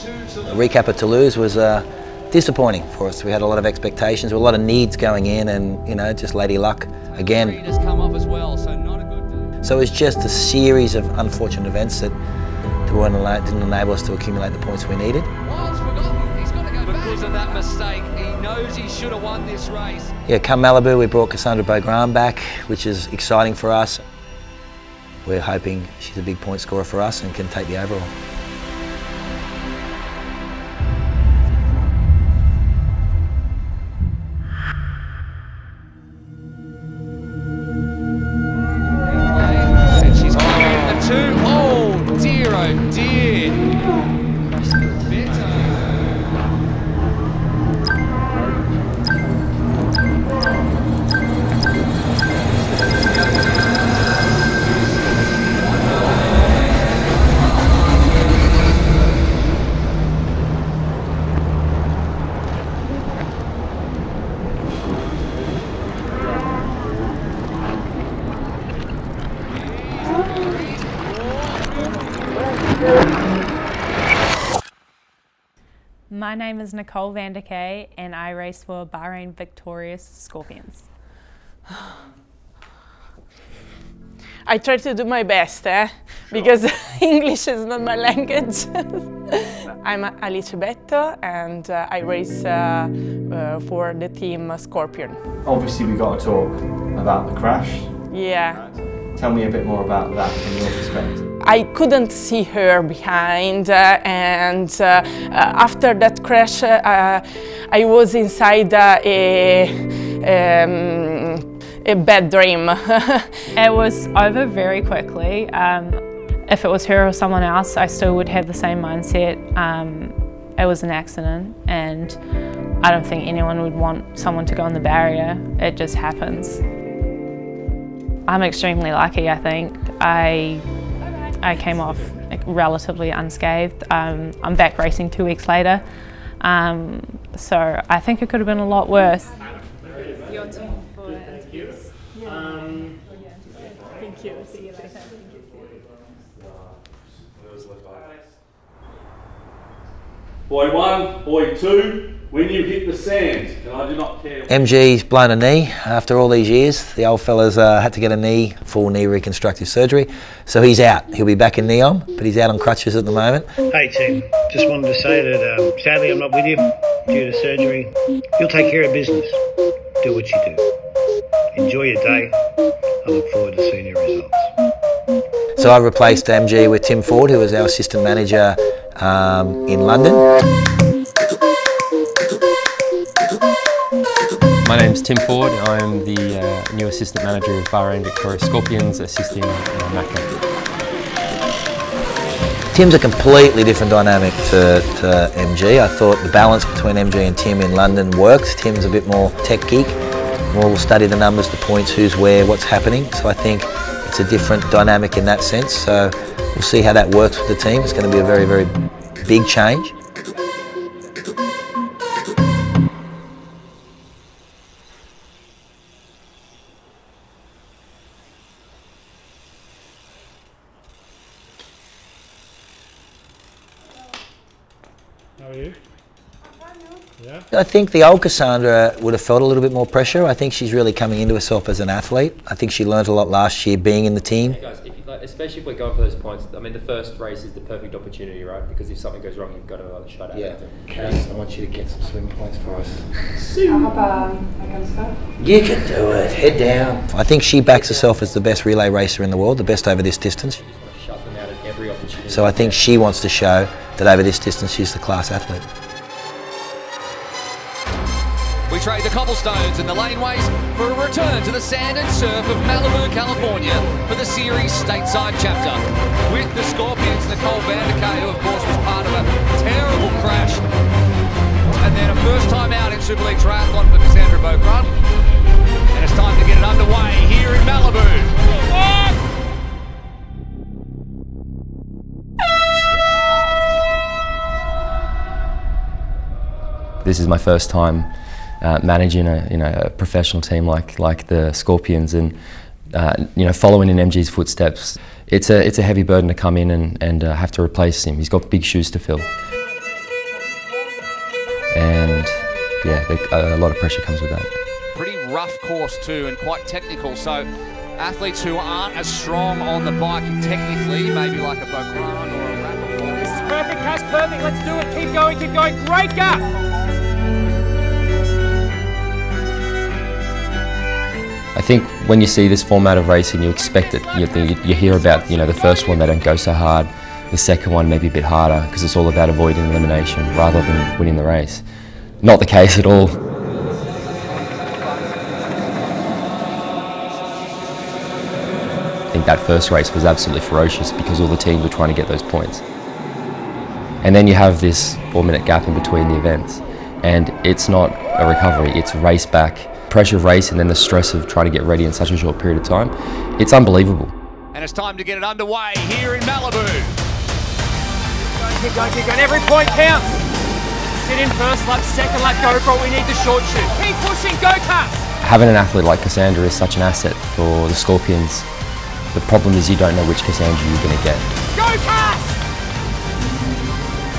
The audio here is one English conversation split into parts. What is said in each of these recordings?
The recap at Toulouse was disappointing for us. We had a lot of expectations, a lot of needs going in, and just lady luck again. So it was just a series of unfortunate events that didn't enable us to accumulate the points we needed. Wilde's forgotten. He's got to go because of that mistake. He knows he should have won this race. Yeah, come Malibu, we brought Cassandre Beaugrand back, which is exciting for us. We're hoping she's a big point scorer for us and can take the overall. My name is Nicole van der Kay and I race for Bahrain Victorious Scorpions. I try to do my best, because English is not my language. I'm Alice Betto and I race for the team Scorpion. Obviously we got to talk about the crash. Yeah. Tell me a bit more about that from your perspective. I couldn't see her behind, and after that crash I was inside a bad dream. It was over very quickly. If it was her or someone else, I still would have the same mindset. It was an accident and I don't think anyone would want someone to go on the barrier. It just happens. I'm extremely lucky, I think. I came off relatively unscathed. I'm back racing 2 weeks later, so I think it could have been a lot worse. Your team for interviews. Thank you. See you later. Boy 1, boy 2, when you hit the sand, and I do not care. MG's blown a knee after all these years. The old fella's had to get a full knee reconstructive surgery, so he's out. He'll be back in NEOM, but he's out on crutches at the moment. Hey team, just wanted to say that sadly I'm not with you due to surgery. You'll take care of business. Do what you do. Enjoy your day. I look forward to seeing your results. So I replaced MG with Tim Ford, who was our assistant manager in London. My name's Tim Ford. I'm the new assistant manager of Bahrain Victorious Scorpions, assisting Macca. Tim's a completely different dynamic to MG. I thought the balance between MG and Tim in London worked. Tim's a bit more tech geek, more will study the numbers, the points, who's where, what's happening. So I think it's a different dynamic in that sense. So we'll see how that works with the team. It's going to be a very, very big change. How are you? Yeah. I think the old Cassandra would have felt a little bit more pressure. I think she's really coming into herself as an athlete. I think she learned a lot last year being in the team. Hey guys, especially if we're going for those points, I mean the first race is the perfect opportunity, right? Because if something goes wrong, you've got another shot at it. Cass, I want you to get some swim points for us. I hope I can start. You can do it. Head down. I think she backs herself as the best relay racer in the world, the best over this distance. You just want to shut them out at every opportunity. So I think she wants to show that over this distance she's the class athlete. We trade the cobblestones and the laneways for a return to the sand and surf of Malibu, California for the series stateside chapter. With the Scorpions, Nicole van der Kay, who of course was part of a terrible crash. And then a first time out in Super League Triathlon for Cassandre Beaugrand. And it's time to get it underway here in Malibu. This is my first time managing a professional team like the Scorpions, and following in MG's footsteps. It's a heavy burden to come in and have to replace him. He's got big shoes to fill. yeah, a lot of pressure comes with that. Pretty rough course too, and quite technical, so athletes who aren't as strong on the bike technically, maybe like a Beaugrand or a Rapid. This is perfect, Cass, perfect, let's do it, keep going, great gap! I think when you see this format of racing, you expect it. You hear about, the first one, they don't go so hard, the second one maybe a bit harder, because it's all about avoiding elimination rather than winning the race. Not the case at all. I think that first race was absolutely ferocious because all the teams were trying to get those points. And then you have this 4-minute gap in between the events, and it's not a recovery, it's race back. Pressure of race and then the stress of trying to get ready in such a short period of time, it's unbelievable. And it's time to get it underway here in Malibu. Keep going, every point counts. Sit in first lap, second lap, go for it, we need the short shoot. Keep pushing, go Cass! Having an athlete like Cassandre is such an asset for the Scorpions. The problem is you don't know which Cassandre you're going to get. Go Cass!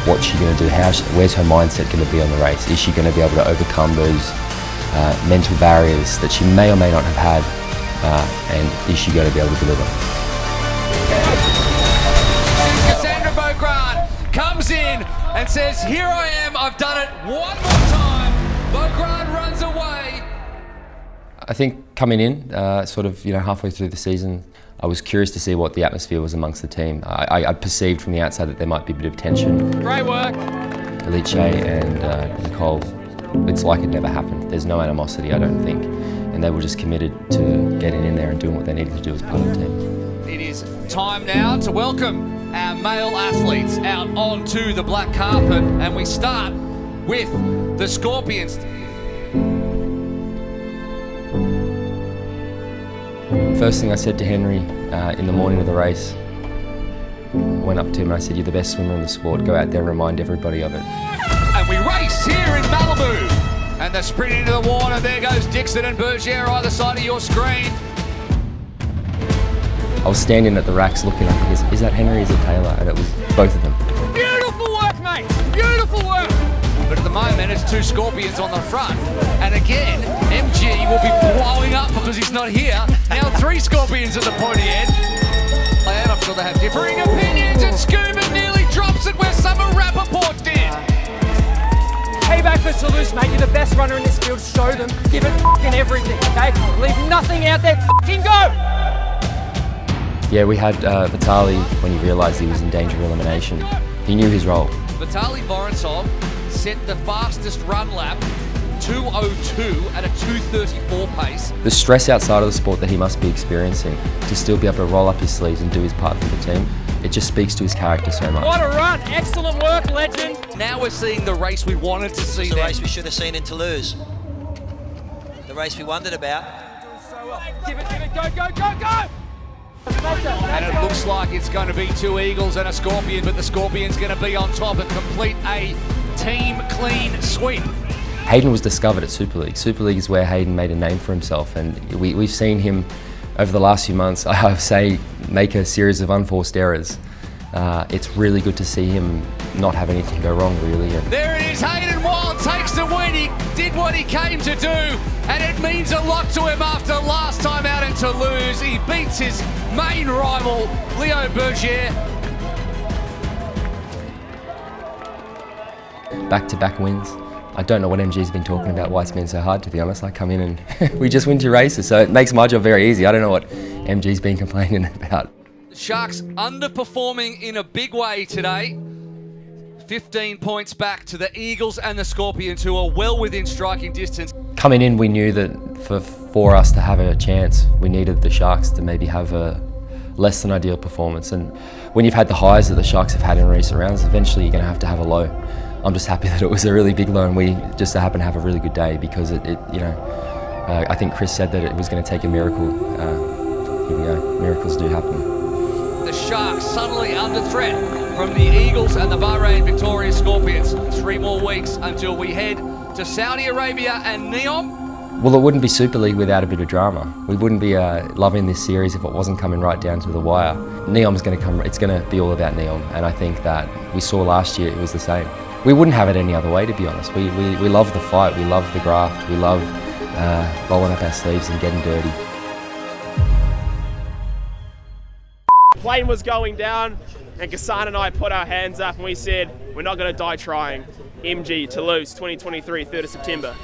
What's she going to do? Where's her mindset going to be on the race? Is she going to be able to overcome those mental barriers that she may or may not have had, and is she going to be able to deliver? Cassandre Beaugrand comes in and says, here I am, I've done it one more time. Beaugrand runs away. I think coming in, halfway through the season, I was curious to see what the atmosphere was amongst the team. I perceived from the outside that there might be a bit of tension. Great work. Alice and Nicole, it's like it never happened. There's no animosity, I don't think. And they were just committed to getting in there and doing what they needed to do as part of the team. It is time now to welcome our male athletes out onto the black carpet, and we start with the Scorpions. First thing I said to Henry in the morning of the race, went up to him and I said, you're the best swimmer in the sport, go out there and remind everybody of it. And we race here in Malibu. And the sprint into the water, there goes Dixon and Bergier either side of your screen. I was standing at the racks looking up, is that Henry, is it Taylor? And it was both of them. Beautiful work, mate, beautiful work. But at the moment, it's two Scorpions on the front. And again, MG will be blowing up because he's not here. Now 3 Scorpions at the pointy end. And I'm sure they have differing opinions, and Scuba nearly drops it where Summer Rappaport did. Payback for Toulouse, mate. You're the best runner in this field. Show them. Give it f***ing everything, okay? Leave nothing out there. F***ing go! Yeah, we had Vitaly, when he realised he was in danger of elimination. He knew his role. Vitaly Vorontsov set the fastest run lap, 2:02 at a 2:34 pace. The stress outside of the sport that he must be experiencing, to still be able to roll up his sleeves and do his part for the team, it just speaks to his character so much. What a run! Excellent work, legend! Now we're seeing the race we wanted to see. The race we should have seen in Toulouse. The race we wondered about. Give it, go! And it looks like it's going to be 2 Eagles and a Scorpion, but the Scorpion's going to be on top and complete a team clean sweep. Hayden was discovered at Super League. Super League is where Hayden made a name for himself, and we've seen him over the last few months, I would say, make a series of unforced errors. It's really good to see him not have anything go wrong, really. There it is, Hayden Wilde takes the win. He did what he came to do, and it means a lot to him after last time out in Toulouse. He beats his main rival, Leo Bergier. Back-to-back wins. I don't know what MG's been talking about, why it's been so hard, to be honest. I come in and we just win 2 races, so it makes my job very easy. I don't know what MG's been complaining about. The Sharks underperforming in a big way today. 15 points back to the Eagles and the Scorpions, who are well within striking distance. Coming in, we knew that for us to have a chance, we needed the Sharks to maybe have a less than ideal performance. And when you've had the highs that the Sharks have had in recent rounds, eventually you're going to have a low. I'm just happy that it was a really big low and we just happened to have a really good day, because I think Chris said that it was going to take a miracle. Here we go, miracles do happen. The Sharks suddenly under threat from the Eagles and the Bahrain Victorious Scorpions. 3 more weeks until we head to Saudi Arabia and Neom. Well, it wouldn't be Super League without a bit of drama. We wouldn't be loving this series if it wasn't coming right down to the wire. Neom's going to come, it's going to be all about Neom, and I think that we saw last year it was the same. We wouldn't have it any other way, to be honest. We love the fight, we love the graft, we love rolling up our sleeves and getting dirty. The plane was going down, and Cassandre and I put our hands up and we said, we're not going to die trying. MG, Toulouse, 2023, 3rd of September.